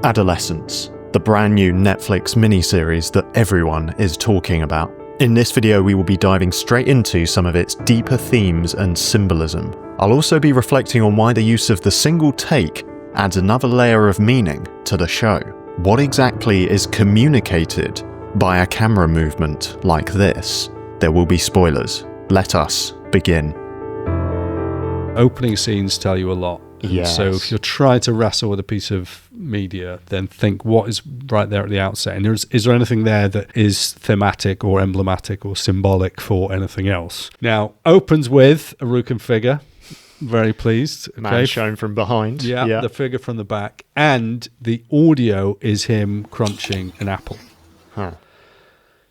Adolescence, the brand new Netflix miniseries that everyone is talking about. In this video, we will be diving straight into some of its deeper themes and symbolism. I'll also be reflecting on why the use of the single take adds another layer of meaning to the show. What exactly is communicated by a camera movement like this? There will be spoilers. Let us begin. Opening scenes tell you a lot. Yes. So if you're trying to wrestle with a piece of media, then think what is right there at the outset. And is there anything there that is thematic or emblematic or symbolic for anything else? Now, opens with a Rukan figure. Very pleased. Okay. Man shown from behind. Yeah, the figure from the back. And the audio is him crunching an apple. Huh.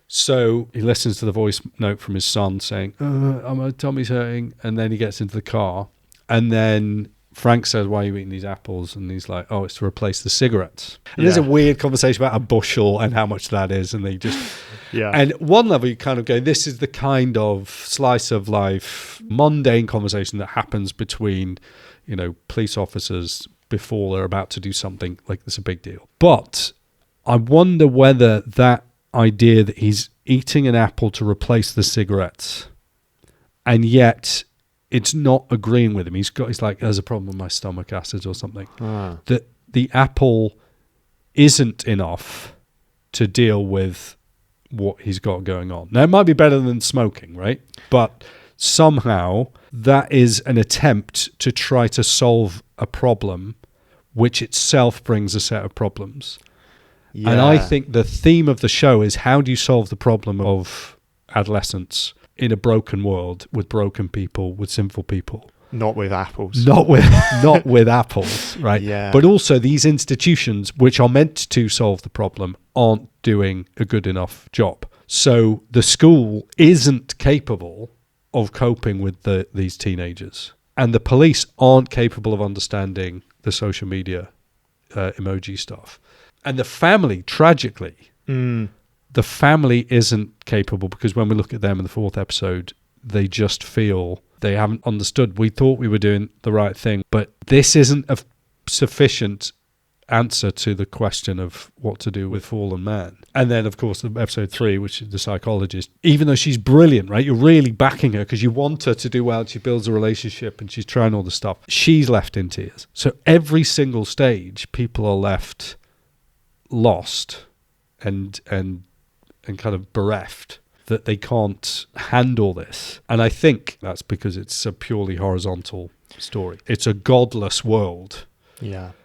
So he listens to the voice note from his son saying, my tummy's hurting. And then he gets into the car. And then Frank says, why are you eating these apples? And he's like, it's to replace the cigarettes. And there's a weird conversation about a bushel and how much that is. And they just... And one level you kind of go, this is the kind of slice of life, mundane conversation that happens between, police officers before they're about to do something like it's a big deal. But I wonder whether that idea that he's eating an apple to replace the cigarettes, and yet it's not agreeing with him. He's like, there's a problem with my stomach acids or something. That the apple isn't enough to deal with what he's got going on. Now, it might be better than smoking, right? But somehow that is an attempt to try to solve a problem, which itself brings a set of problems. Yeah. And I think the theme of the show is, how do you solve the problem of adolescence in a broken world with broken people, with sinful people? Not with apples. Not with apples, right? Yeah. But also these institutions, which are meant to solve the problem, aren't doing a good enough job. So the school isn't capable of coping with these teenagers. And the police aren't capable of understanding the social media emoji stuff. And the family, tragically, the family isn't capable, because when we look at them in the 4th episode, they just feel they haven't understood. We thought we were doing the right thing, but this isn't a sufficient answer to the question of what to do with fallen man. And then, of course, episode 3, which is the psychologist, even though she's brilliant, right? You're really backing her because you want her to do well. She builds a relationship and she's trying all the stuff. She's left in tears. So every single stage, people are left lost and kind of bereft, that they can't handle this. And I think that's because it's a purely horizontal story. It's a godless world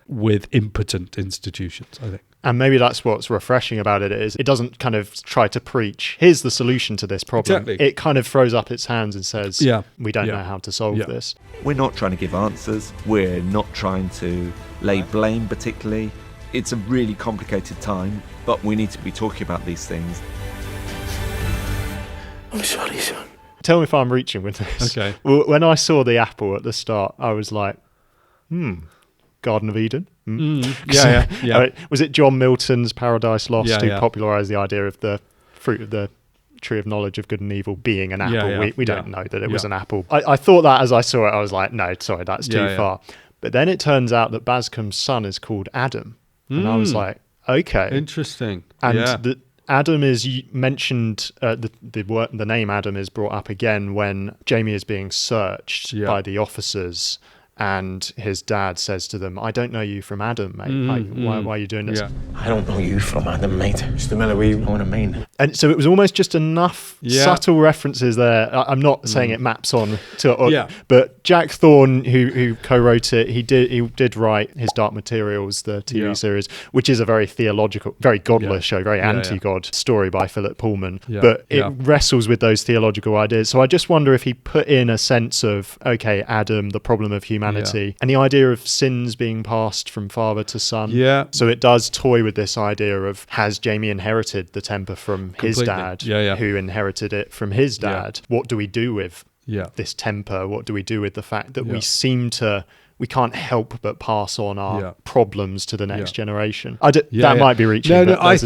with impotent institutions, I think. And maybe that's what's refreshing about it, is it doesn't kind of try to preach, here's the solution to this problem. Exactly. It kind of throws up its hands and says, we don't know how to solve this. We're not trying to give answers. We're not trying to lay blame particularly. It's a really complicated time, but we need to be talking about these things. I'm sorry, son. Tell me if I'm reaching with this. Okay. When I saw the apple at the start, I was like, Garden of Eden? Yeah. Was it John Milton's Paradise Lost who popularised the idea of the fruit of the tree of knowledge of good and evil being an apple? We don't know that it was an apple. I thought that as I saw it, I was like, no, sorry, that's too far. But then it turns out that Bascom's son is called Adam. And I was like, okay. Interesting. And Adam is mentioned, the name Adam is brought up again when Jamie is being searched by the officers, and his dad says to them, I don't know you from Adam, mate. Why are you doing this? Yeah. I don't know you from Adam, mate. Mr. Miller, we know what I mean. And so it was almost just enough subtle references there. I'm not saying it maps on to but Jack Thorne, who co-wrote it, he did write his Dark Materials, the TV series, which is a very theological, very godless show, very anti-God story by Philip Pullman. But it wrestles with those theological ideas. So I just wonder if he put in a sense of, okay, Adam, the problem of humanity, and the idea of sins being passed from father to son. So it does toy with this idea of, has Jamie inherited the temper from his dad, who inherited it from his dad? What do we do with this temper? What do we do with the fact that we can't help but pass on our problems to the next generation? That might be reaching. I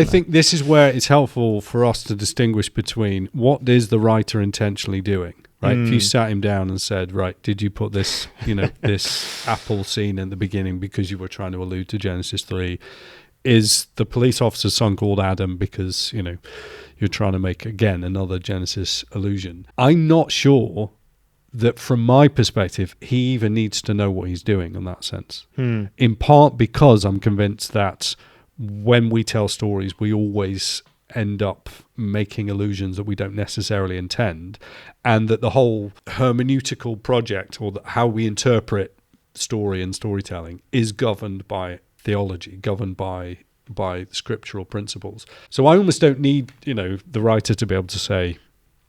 think this is where it's helpful for us to distinguish between what is the writer intentionally doing. right? If you sat him down and said, right, did you put this, this apple scene in the beginning because you were trying to allude to Genesis 3? Is the police officer's son called Adam because, you're trying to make, again, another Genesis allusion? I'm not sure that from my perspective, he even needs to know what he's doing in that sense. In part because I'm convinced that when we tell stories, we always end up making allusions that we don't necessarily intend, and that the whole hermeneutical project, or how we interpret story and storytelling, is governed by theology, governed by scriptural principles. So I almost don't need, the writer to be able to say,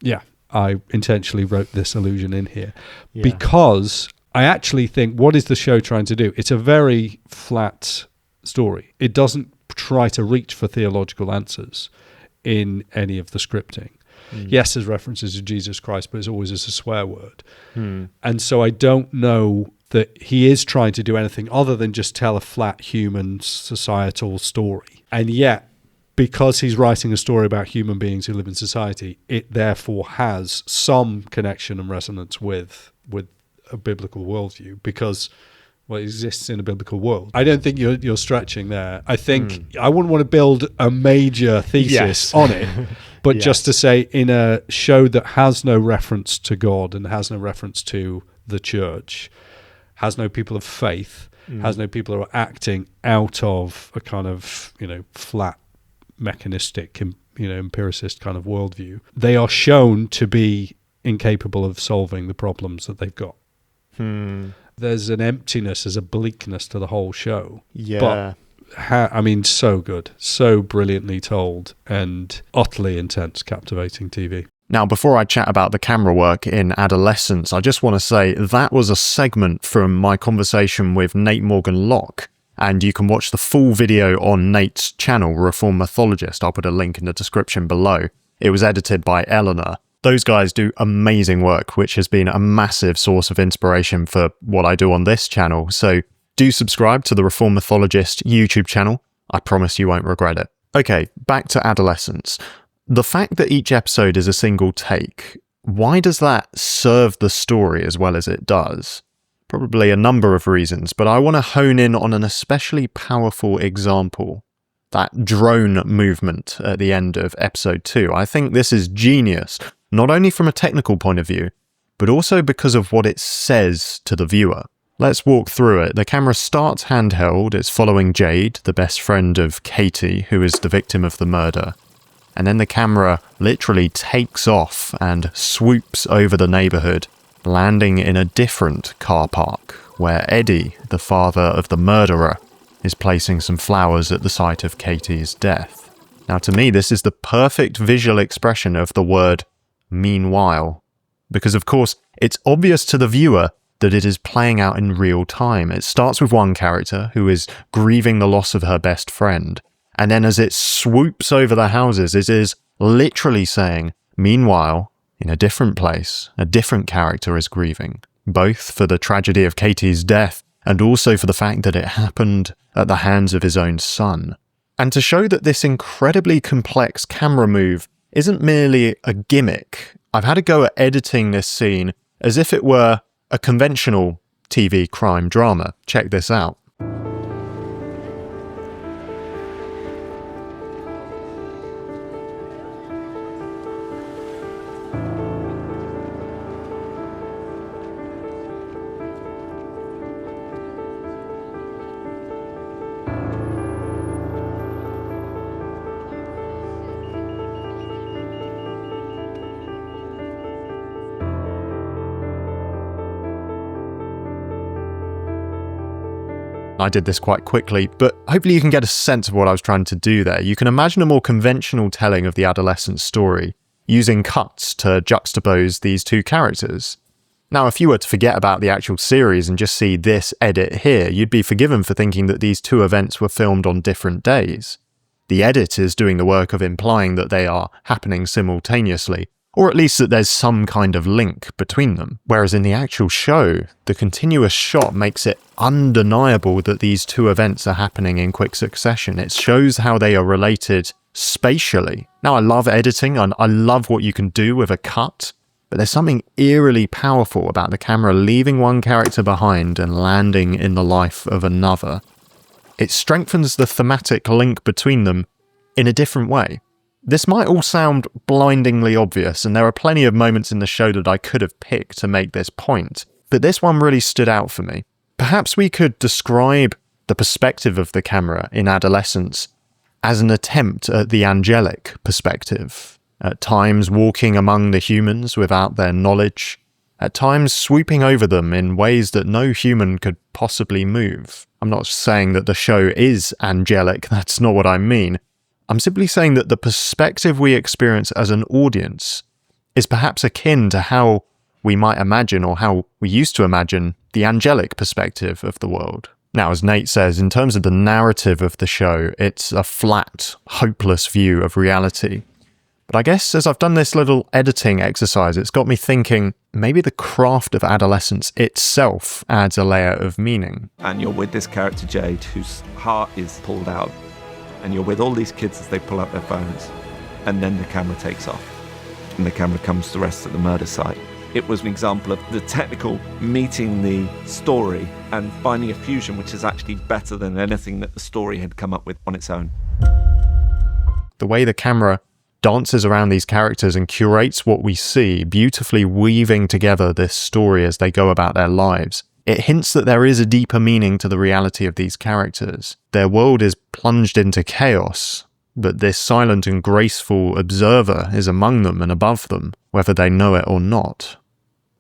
yeah, I intentionally wrote this allusion in here, because I actually think, what is the show trying to do? It's a very flat story. It doesn't try to reach for theological answers in any of the scripting. Yes, there's references to Jesus Christ, but it's always as a swear word. And so I don't know that he is trying to do anything other than just tell a flat human societal story. And yet, because he's writing a story about human beings who live in society, it therefore has some connection and resonance with a biblical worldview, because it exists in a biblical world. I don't think you're stretching there. I think I wouldn't want to build a major thesis on it, but just to say, in a show that has no reference to God and has no reference to the church, has no people of faith, has no people who are acting out of a kind of, flat, mechanistic, empiricist kind of worldview, they are shown to be incapable of solving the problems that they've got. There's an emptiness, there's a bleakness to the whole show. But so good, so brilliantly told, and utterly intense, captivating TV. Now, before I chat about the camera work in Adolescence, I just want to say that was a segment from my conversation with Nate Morgan Locke, and you can watch the full video on Nate's channel, Reformed Mythologist. I'll put a link in the description below. It was edited by Eleanor. Those guys do amazing work, which has been a massive source of inspiration for what I do on this channel. So do subscribe to the Reformed Mythologist YouTube channel. I promise you won't regret it. Okay, back to Adolescence. The fact that each episode is a single take, why does that serve the story as well as it does? Probably a number of reasons, but I want to hone in on an especially powerful example. That drone movement at the end of episode 2. I think this is genius, not only from a technical point of view, but also because of what it says to the viewer. Let's walk through it. The camera starts handheld, it's following Jade, the best friend of Katie, who is the victim of the murder. And then the camera literally takes off and swoops over the neighborhood, landing in a different car park, where Eddie, the father of the murderer, is placing some flowers at the site of Katie's death. Now, to me, this is the perfect visual expression of the word meanwhile, because of course, it's obvious to the viewer that it is playing out in real time. It starts with one character who is grieving the loss of her best friend, and then as it swoops over the houses, it is literally saying, meanwhile, in a different place, a different character is grieving, both for the tragedy of Katie's death and also for the fact that it happened at the hands of his own son. And to show that this incredibly complex camera move isn't merely a gimmick, I've had a go at editing this scene as if it were a conventional TV crime drama. Check this out. I did this quite quickly, but hopefully you can get a sense of what I was trying to do there. You can imagine a more conventional telling of the adolescent story, using cuts to juxtapose these two characters. Now, if you were to forget about the actual series and just see this edit here, you'd be forgiven for thinking that these two events were filmed on different days. The edit is doing the work of implying that they are happening simultaneously, or at least that there's some kind of link between them. Whereas in the actual show, the continuous shot makes it undeniable that these two events are happening in quick succession. It shows how they are related spatially. Now, I love editing and I love what you can do with a cut, But there's something eerily powerful about the camera leaving one character behind and landing in the life of another. It strengthens the thematic link between them in a different way. This might all sound blindingly obvious, and there are plenty of moments in the show that I could have picked to make this point, but this one really stood out for me. Perhaps we could describe the perspective of the camera in Adolescence as an attempt at the angelic perspective. At times walking among the humans without their knowledge, at times swooping over them in ways that no human could possibly move. I'm not saying that the show is angelic, that's not what I mean. I'm simply saying that the perspective we experience as an audience is perhaps akin to how we might imagine, or how we used to imagine, the angelic perspective of the world. Now, as Nate says, in terms of the narrative of the show, it's a flat, hopeless view of reality. But I guess as I've done this little editing exercise, it's got me thinking maybe the craft of Adolescence itself adds a layer of meaning. And you're with this character, Jade, whose heart is pulled out. And you're with all these kids as they pull out their phones. And then the camera takes off. And the camera comes to rest at the murder site. It was an example of the technical meeting the story and finding a fusion which is actually better than anything that the story had come up with on its own. The way the camera dances around these characters and curates what we see, beautifully weaving together this story as they go about their lives. It hints that there is a deeper meaning to the reality of these characters. Their world is plunged into chaos, but this silent and graceful observer is among them and above them, whether they know it or not.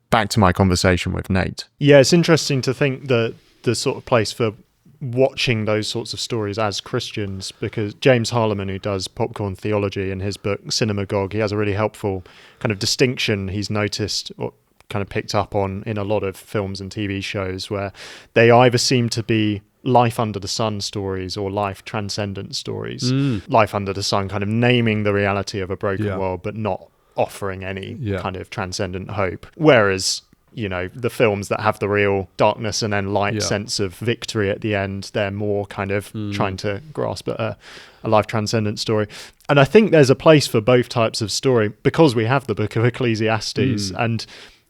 Back to my conversation with Nate. Yeah, it's interesting to think that the sort of place for watching those sorts of stories as Christians, because James Harleman, who does Popcorn Theology in his book Cinemagogue, he has a really helpful kind of distinction he's noticed or kind of picked up on in a lot of films and TV shows, where they either seem to be life under the sun stories or life transcendent stories. Life under the sun kind of naming the reality of a broken world but not offering any kind of transcendent hope, whereas the films that have the real darkness and then light sense of victory at the end, they're more kind of trying to grasp at a life transcendent story. And I think there's a place for both types of story because we have the book of Ecclesiastes, and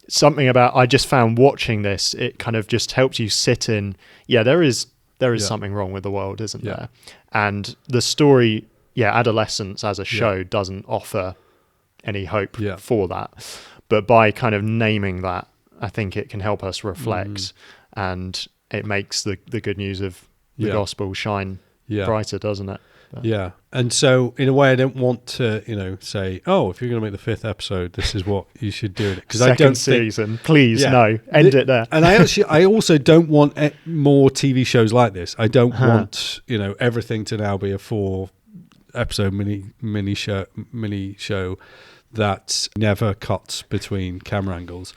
something about, I just found watching this, it kind of just helps you sit in, there is something wrong with the world, isn't there? And the story, Adolescence as a show doesn't offer any hope for that. But by kind of naming that, I think it can help us reflect, and it makes the good news of the gospel shine brighter, doesn't it? But. Yeah. And so in a way, I don't want to, say, oh, if you're going to make the 5th episode, this is what you should do it. Because I don't season, please, no, end it there. And I also don't want more TV shows like this. I don't want, everything to now be a 4-episode mini show that never cuts between camera angles.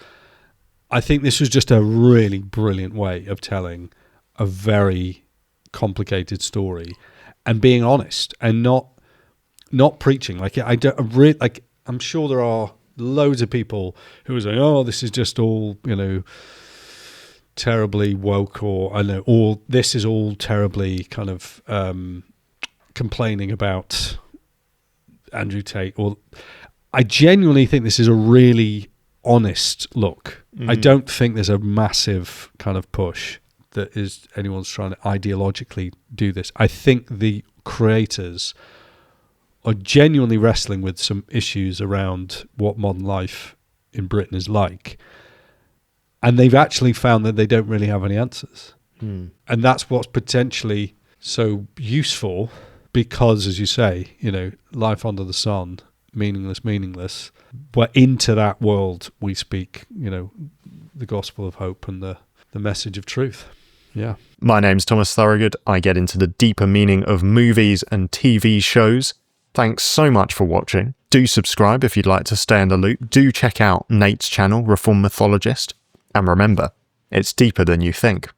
I think this was just a really brilliant way of telling a very complicated story and being honest and not preaching. I'm sure there are loads of people who are saying, "Oh, this is just all terribly woke," or this is all terribly kind of complaining about Andrew Tate. Or I genuinely think this is a really honest look. I don't think there's a massive kind of push that is anyone's trying to ideologically do this. I think the creators are genuinely wrestling with some issues around what modern life in Britain is like. And they've actually found that they don't really have any answers. And that's what's potentially so useful because, as you say, life under the sun, meaningless. But into that world we speak, the gospel of hope and the message of truth. Yeah. My name's Thomas Thorogood. I get into the deeper meaning of movies and TV shows. Thanks so much for watching. Do subscribe if you'd like to stay in the loop. Do check out Nate's channel, Reformed Mythologist. And remember, it's deeper than you think.